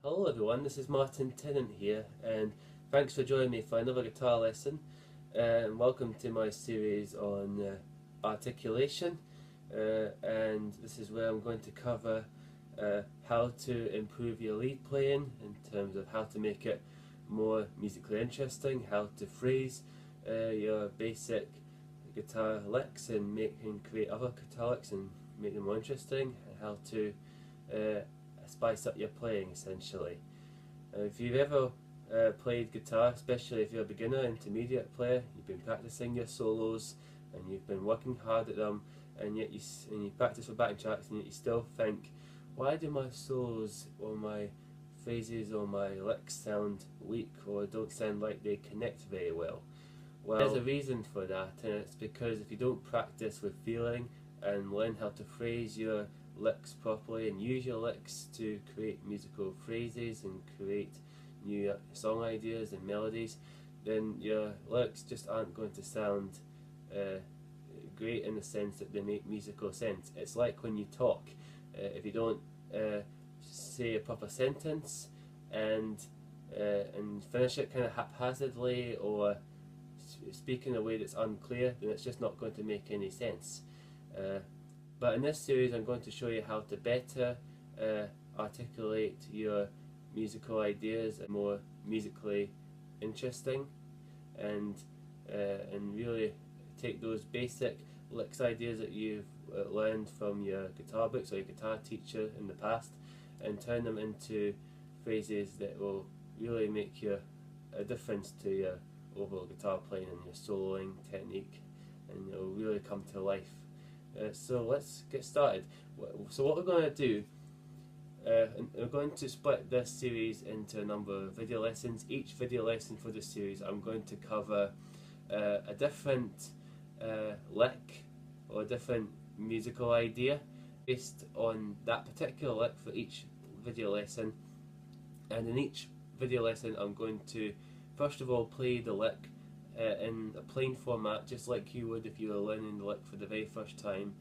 Hello everyone, this is Martin Tennant here, and thanks for joining me for another guitar lesson. And welcome to my series on articulation. And this is where I'm going to cover how to improve your lead playing in terms of how to make it more musically interesting, how to phrase your basic guitar licks and create other guitar licks and make them more interesting, and how to spice up your playing essentially. If you've ever played guitar, especially if you're a beginner, intermediate player, you've been practicing your solos and you've been working hard at them, and yet you practice for backing tracks, and yet you still think, why do my solos or my phrases or my licks sound weak or don't sound like they connect very well? Well, there's a reason for that, and it's because if you don't practice with feeling and learn how to phrase your licks properly and use your licks to create musical phrases and create new song ideas and melodies, then your licks just aren't going to sound great in the sense that they make musical sense. It's like when you talk. If you don't say a proper sentence and finish it kind of haphazardly or speak in a way that's unclear, then it's just not going to make any sense. But in this series I'm going to show you how to better articulate your musical ideas, more musically interesting, and really take those basic licks ideas that you've learned from your guitar books or your guitar teacher in the past and turn them into phrases that will really make a difference to your overall guitar playing and your soloing technique, and it will really come to life. So let's get started. So what we're going to do, we're going to split this series into a number of video lessons. Each video lesson for this series I'm going to cover a different lick or a different musical idea based on that particular lick for each video lesson. And in each video lesson I'm going to first of all play the lick in a plain format, just like you would if you were learning the lick for the very first time,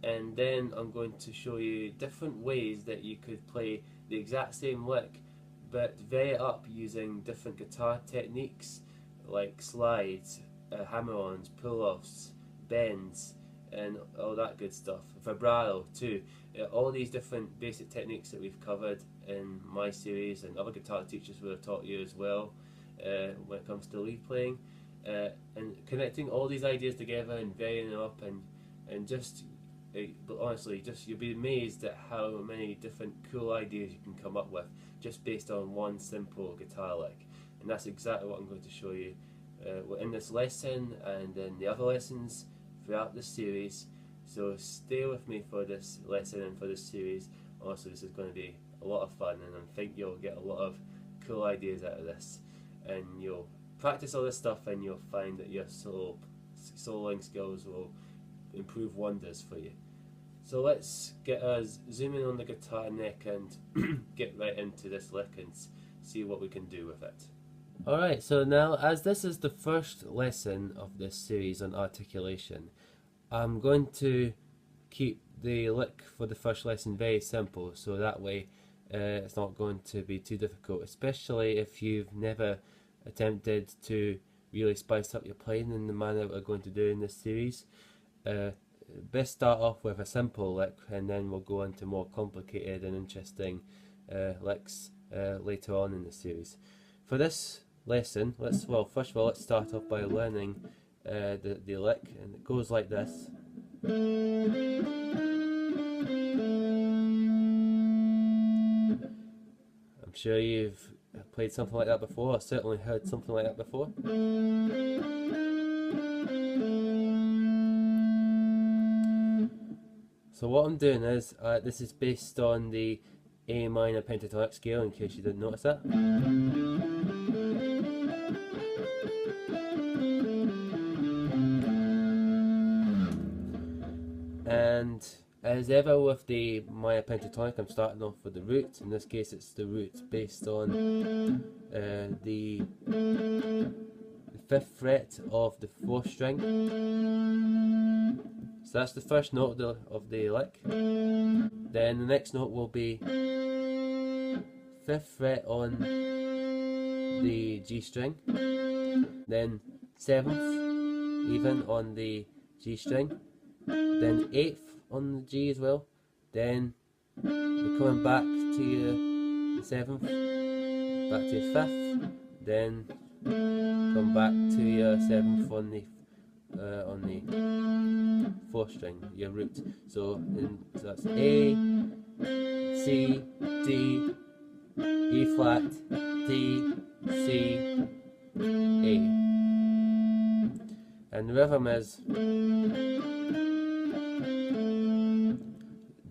and then I'm going to show you different ways that you could play the exact same lick but vary it up using different guitar techniques like slides, hammer-ons, pull-offs, bends, and all that good stuff. Vibrato too. All these different basic techniques that we've covered in my series and other guitar teachers would have taught you as well when it comes to lead playing, and connecting all these ideas together and varying them up, and just honestly, just you'll be amazed at how many different cool ideas you can come up with just based on one simple guitar lick. And that's exactly what I'm going to show you in this lesson and in the other lessons throughout this series. So stay with me for this lesson and for this series. Also, this is going to be a lot of fun, and I think you'll get a lot of cool ideas out of this, and you'll practice all this stuff and you'll find that your soloing skills will improve wonders for you. So let's get us zooming on the guitar neck and get right into this lick and see what we can do with it. Alright, so now as this is the first lesson of this series on articulation, I'm going to keep the lick for the first lesson very simple, so that way it's not going to be too difficult, especially if you've never attempted to really spice up your playing in the manner we're going to do in this series. Best start off with a simple lick, and then we'll go into more complicated and interesting licks later on in the series. For this lesson, first of all, let's start off by learning the lick, and it goes like this. I'm sure you've played something like that before, or certainly heard something like that before. So what I'm doing is, this is based on the A minor pentatonic scale, in case you didn't notice that. And as ever with the minor pentatonic, I'm starting off with the root. In this case it's the root based on the 5th fret of the 4th string. So that's the first note of the lick. Then the next note will be 5th fret on the G string, then 7th even on the G string, then 8th on the G as well, then you're coming back to your 7th, back to your 5th, then come back to your 7th on the 4th string, your root. So that's A, C, D, E flat, D, C, A. And the rhythm is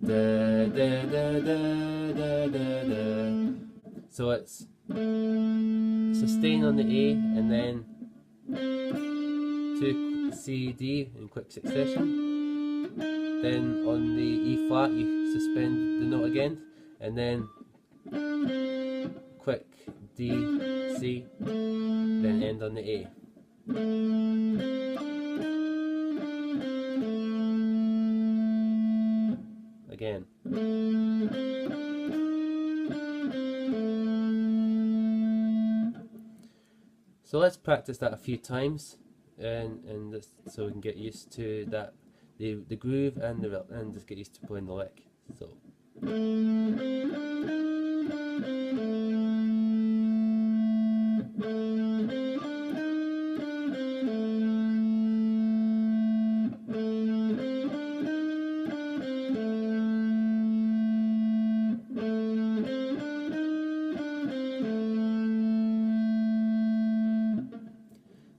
da da da da da da da. So it's sustain on the A and then 2 C, D in quick succession. Then on the E flat you suspend the note again, and then quick D, C, then end on the A. Again. So let's practice that a few times, and this, so we can get used to that, the groove and just get used to playing the lick. So.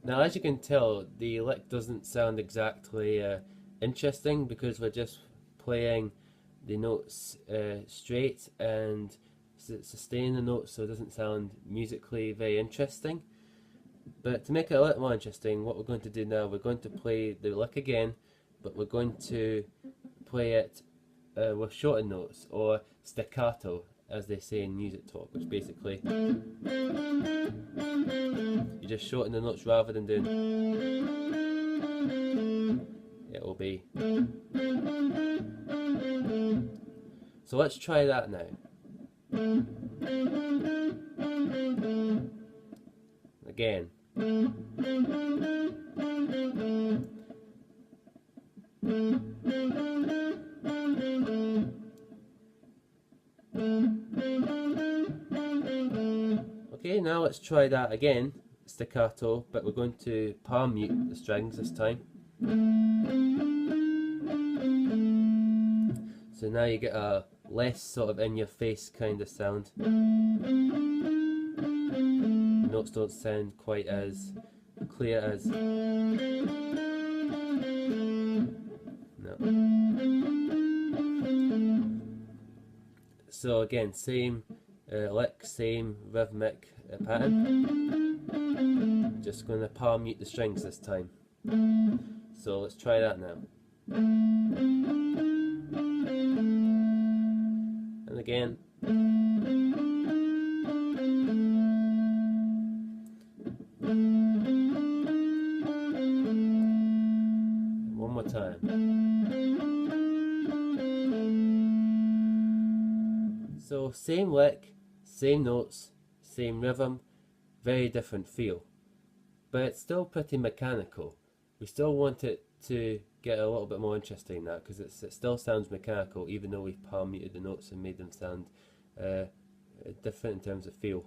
Now, as you can tell, the lick doesn't sound exactly interesting because we're just playing the notes straight and sustain the notes, so it doesn't sound musically very interesting. But to make it a little more interesting, what we're going to do now, we're going to play the lick again, but we're going to play it with shortened notes, or staccato, as they say in music talk, which basically you just shorten the notes rather than doing. It will be. So let's try that now. Again. Okay, now let's try that again, staccato, but we're going to palm mute the strings this time. So now you get a less sort of in your face kind of sound. Notes don't sound quite as clear as. No. So again, same lick, same rhythmic pattern. Just going to palm mute the strings this time. So let's try that now. And again. One more time. So same lick, same notes, same rhythm, very different feel. But it's still pretty mechanical. We still want it to get a little bit more interesting than that, because it still sounds mechanical even though we've palm muted the notes and made them sound different in terms of feel.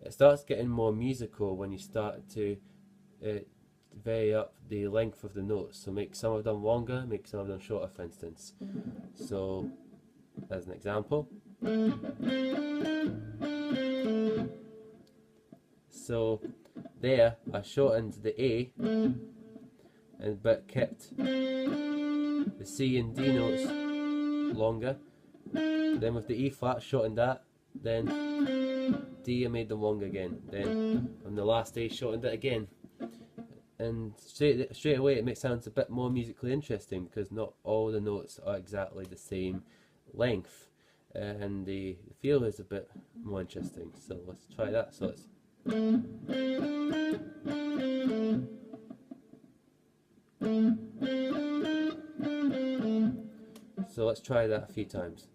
It starts getting more musical when you start to vary up the length of the notes, so make some of them longer, make some of them shorter, for instance. So as an example, so there I shortened the A but kept the C and D notes longer. Then with the E flat, shortened that. Then D, I made them long again. Then on the last A, shortened it again. And straight away, it sounds a bit more musically interesting because not all the notes are exactly the same length, and the feel is a bit more interesting. So let's try that. So it's. So let's try that a few times.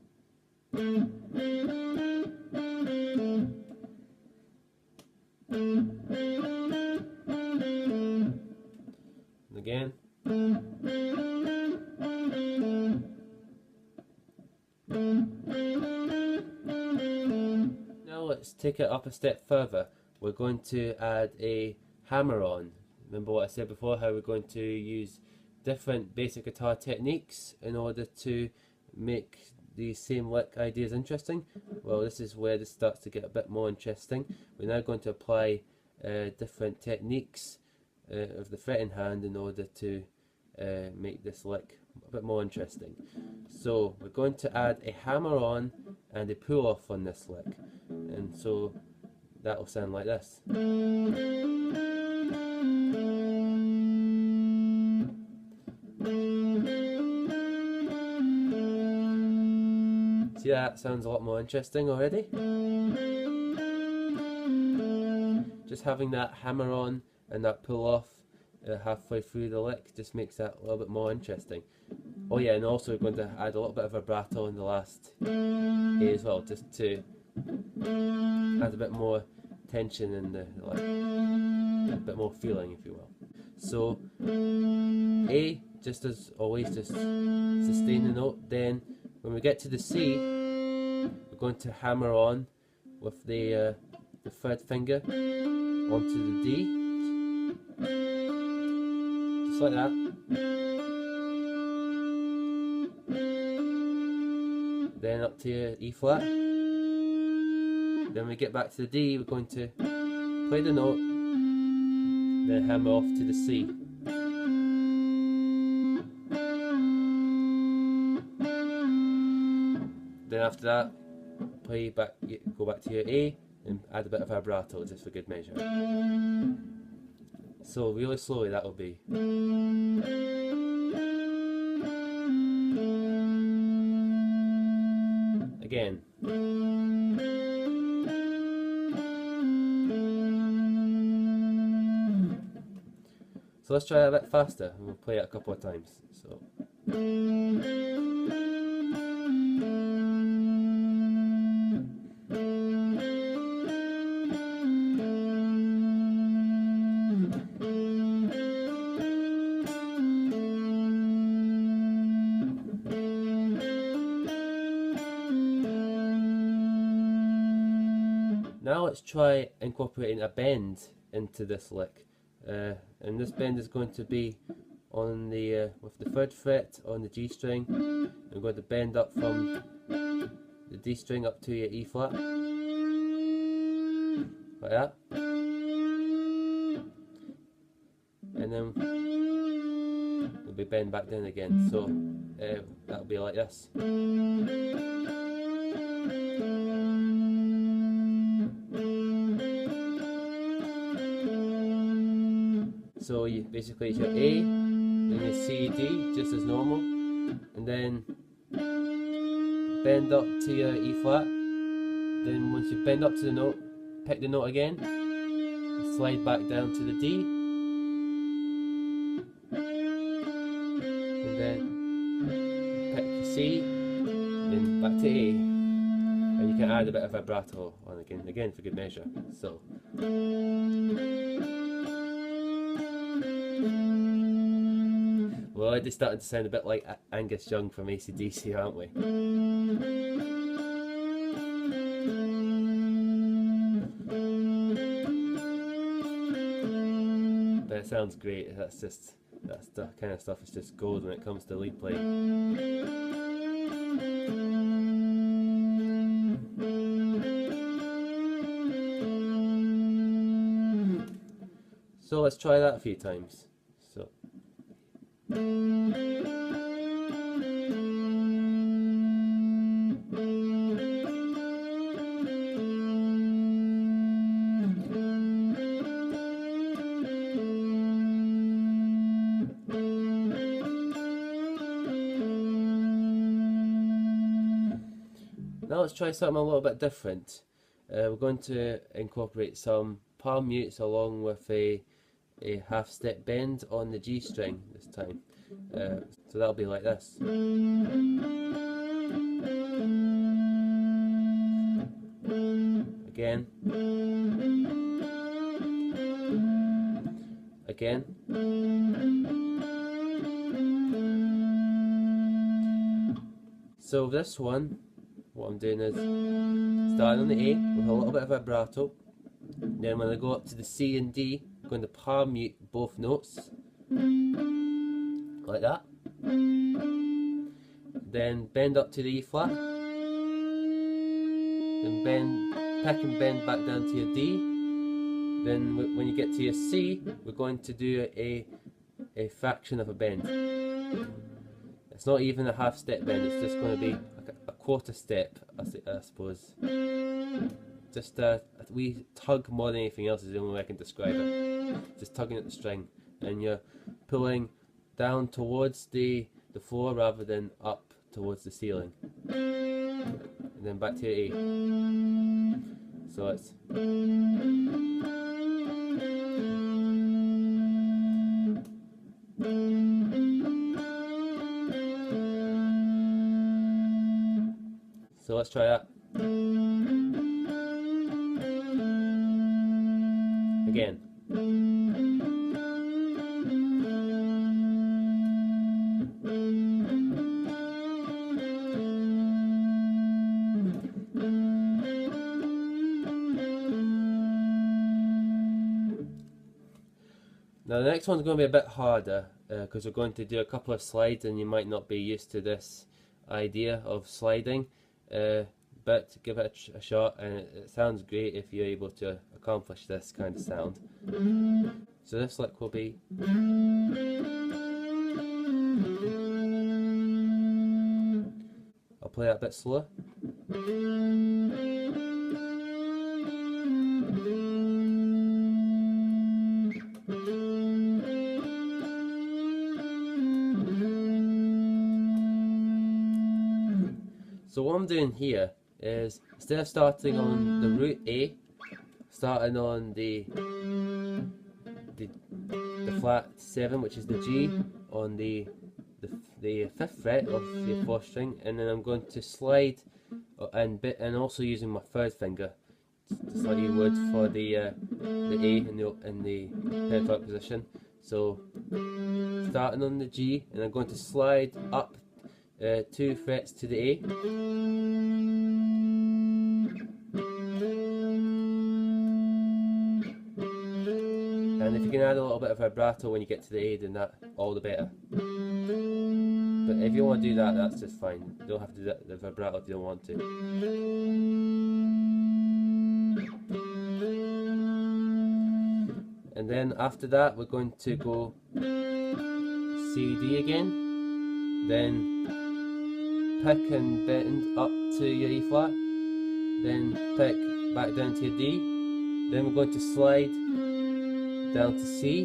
take it up a step further, we're going to add a hammer-on. Remember what I said before, how we're going to use different basic guitar techniques in order to make these same lick ideas interesting? Well, this is where this starts to get a bit more interesting. We're now going to apply different techniques of the fretting hand in order to make this lick a bit more interesting. So we're going to add a hammer on and a pull off on this lick, and so that will sound like this. See, that sounds a lot more interesting already. Just having that hammer on and that pull off halfway through the lick just makes that a little bit more interesting. Oh yeah, and also we're going to add a little bit of vibrato in the last A as well, just to add a bit more tension in the lick, a bit more feeling, if you will. So A, just as always, just sustain the note. Then when we get to the C, we're going to hammer on with the third finger onto the D, just like that. Then up to your E flat. Then we get back to the D, we're going to play the note, then hammer off to the C. Then after that, go back to your A and add a bit of vibrato just for good measure. So really slowly that will be. Again. So let's try it a bit faster and we'll play it a couple of times. So. Now let's try incorporating a bend into this lick, and this bend is going to be on the with the third fret on the G string. I'm going to bend up from the D string up to your E flat, like that, and then it'll be bend back down again. So that'll be like this. So you basically it's your A, then your C, D, just as normal, and then bend up to your E flat. Then once you bend up to the note, pick the note again, and slide back down to the D, and then pick your C, then back to A, and you can add a bit of vibrato on again for good measure. So. We're already starting to sound a bit like Angus Young from AC/DC, aren't we? But it sounds great. That's the kind of stuff that's just gold when it comes to lead playing. So let's try that a few times. So. Now let's try something a little bit different. We're going to incorporate some palm mutes along with a half step bend on the G string this time. So that'll be like this. Again. Again. So this one, what I'm doing is starting on the A with a little bit of vibrato. Then when I go up to the C and D, I'm going to palm mute both notes, like that. Then bend up to the E flat. Then pick and bend back down to your D. Then when you get to your C, we're going to do a fraction of a bend. It's not even a half step bend, it's just going to be like a quarter step, I suppose. Just a wee tug more than anything else is the only way I can describe it. Just tugging at the string, and you're pulling down towards the floor rather than up towards the ceiling. And then back to your A. So it's so let's try that. Again. Now the next one's going to be a bit harder because we're going to do a couple of slides and you might not be used to this idea of sliding, but give it a shot, and it sounds great if you're able to accomplish this kind of sound. So this lick will be I'll play that a bit slower. So what I'm doing here is, instead of starting on the root A, starting on the flat 7, which is the G, on the 5th fret of the 4th string, and then I'm going to slide and also using my 3rd finger, just like you would for the A in the pentatonic position. So starting on the G, and I'm going to slide up 2 frets to the A. And if you can add a little bit of vibrato when you get to the A, then that all the better. But if you want to do that, that's just fine. You don't have to do the vibrato if you don't want to. And then after that, we're going to go C, D again. Then pick and bend up to your E flat. Then pick back down to your D. Then we're going to slide down to C,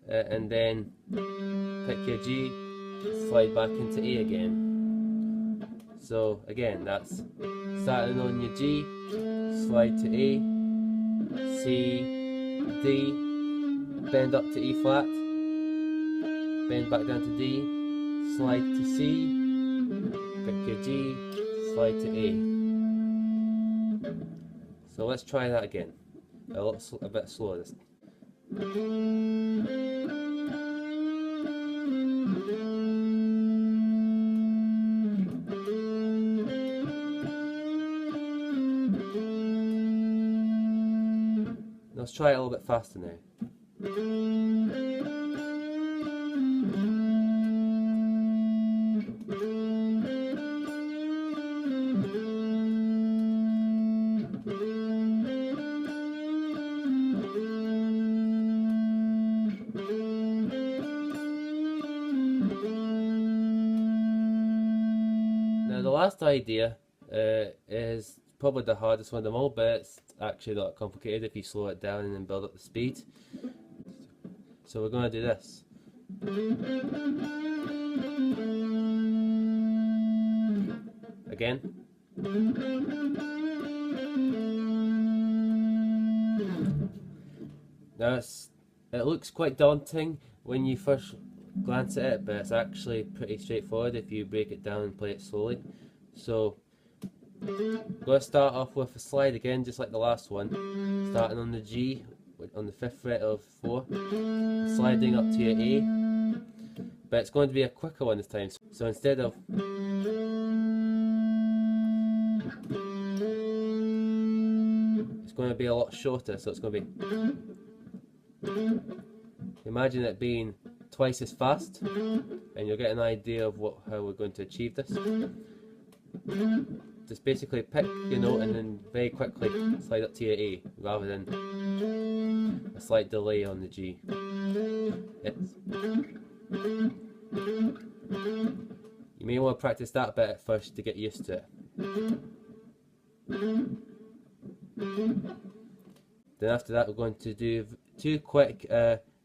and then pick your G, slide back into A again. So again, that's starting on your G, slide to A, C, D, bend up to E flat, bend back down to D, slide to C, pick your G, slide to A. So let's try that again. A bit slower this. Let's try it a little bit faster now. Now the last idea is probably the hardest one of them all, but it's actually not complicated if you slow it down and then build up the speed. So we're going to do this. Again. Now it looks quite daunting when you first glance at it, but it's actually pretty straightforward if you break it down and play it slowly. So I'm going to start off with a slide again, just like the last one, starting on the G, on the 5th fret of 4, sliding up to your A, but it's going to be a quicker one this time. So instead of it's going to be a lot shorter, so it's going to be, imagine it being twice as fast, and you'll get an idea of how we're going to achieve this. Just basically pick your note and then very quickly slide up to your A, rather than a slight delay on the G. You may want to practice that bit at first to get used to it. Then after that we're going to do 2 quick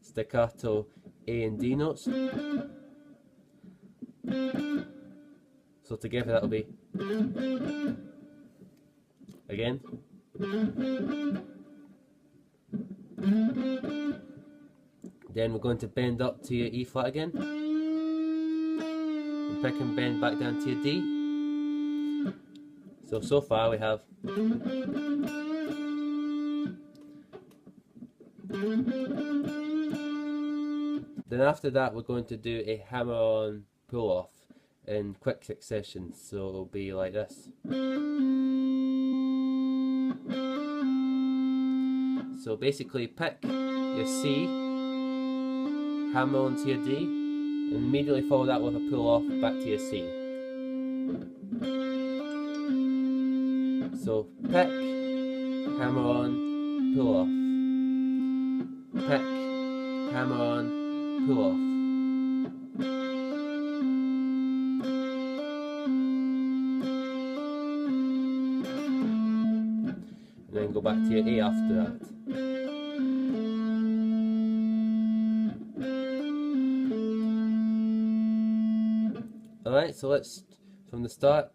staccato A and D notes. So together that'll be, again, then we're going to bend up to your E flat again, and pick and bend back down to your D. So far we have then after that we're going to do a hammer-on pull-off in quick succession, so it'll be like this. So basically pick your C, hammer onto your D, and immediately follow that with a pull-off back to your C. So pick, hammer on, pull off. Pick, hammer on, pull off. And then go back to your A after that. Alright, so let's, from the start.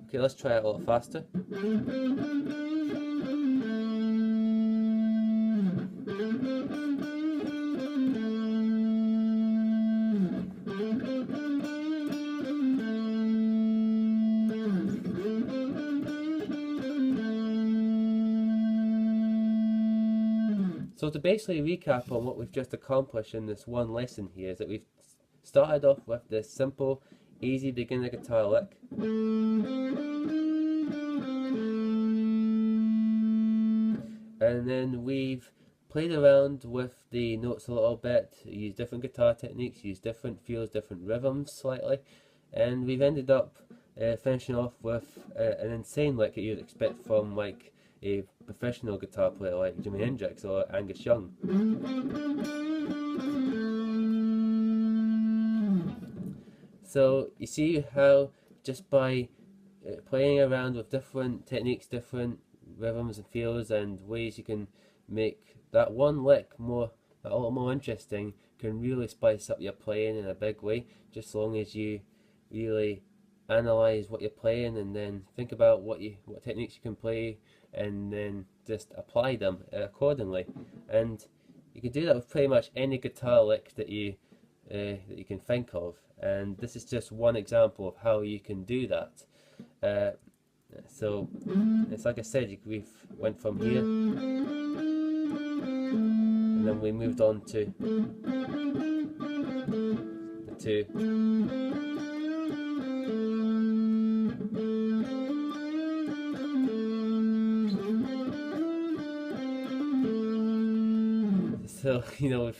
Okay, let's try it a little faster. So to basically recap on what we've just accomplished in this one lesson here is that we've started off with this simple, easy beginner guitar lick. And then we've played around with the notes a little bit, used different guitar techniques, used different feels, different rhythms slightly, and we've ended up finishing off with an insane lick that you'd expect from like a professional guitar player like Jimi Hendrix or Angus Young. So you see how just by playing around with different techniques, different rhythms and feels and ways you can make that one lick a lot more interesting, can really spice up your playing in a big way, just as long as you really analyze what you're playing and then think about what techniques you can play and then just apply them accordingly. And you can do that with pretty much any guitar lick that you can think of, and this is just one example of how you can do that. So it's like I said, we went from here and then we moved on to the 2. So you know,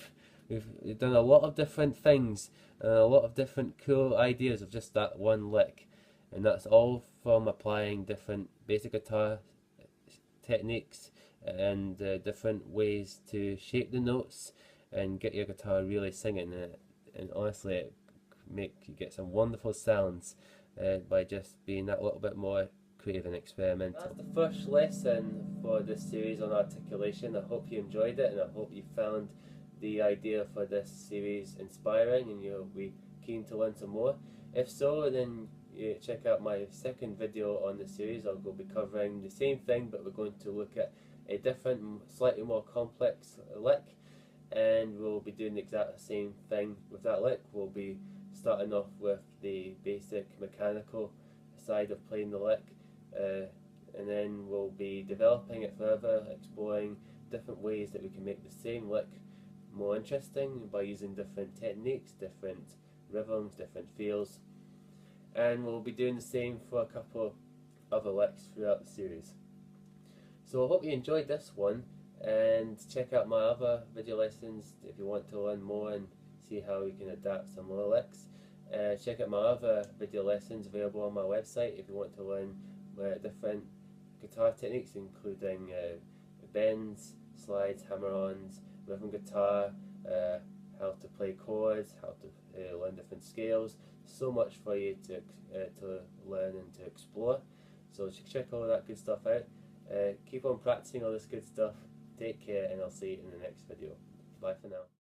we've done a lot of different things and a lot of different cool ideas of just that one lick, and that's all from applying different basic guitar techniques and different ways to shape the notes and get your guitar really singing. And honestly, it make you get some wonderful sounds by just being that little bit more creative and experimental. That's the first lesson for this series on articulation. I hope you enjoyed it, and I hope you found the idea for this series inspiring and you'll be keen to learn some more. If so, then check out my second video on the series. I'll be covering the same thing, but we're going to look at a different, slightly more complex lick. and we'll be doing the exact same thing with that lick. We'll be starting off with the basic mechanical side of playing the lick, and then we'll be developing it further, exploring different ways that we can make the same lick more interesting by using different techniques, different rhythms, different feels, and we'll be doing the same for a couple other licks throughout the series. So I hope you enjoyed this one, and check out my other video lessons if you want to learn more and see how you can adapt some more licks. Check out my other video lessons available on my website if you want to learn different guitar techniques, including bends, slides, hammer-ons, rhythm guitar, how to play chords, how to learn different scales. So much for you to learn and to explore. So check all that good stuff out. Keep on practicing all this good stuff. Take care, and I'll see you in the next video. Bye for now.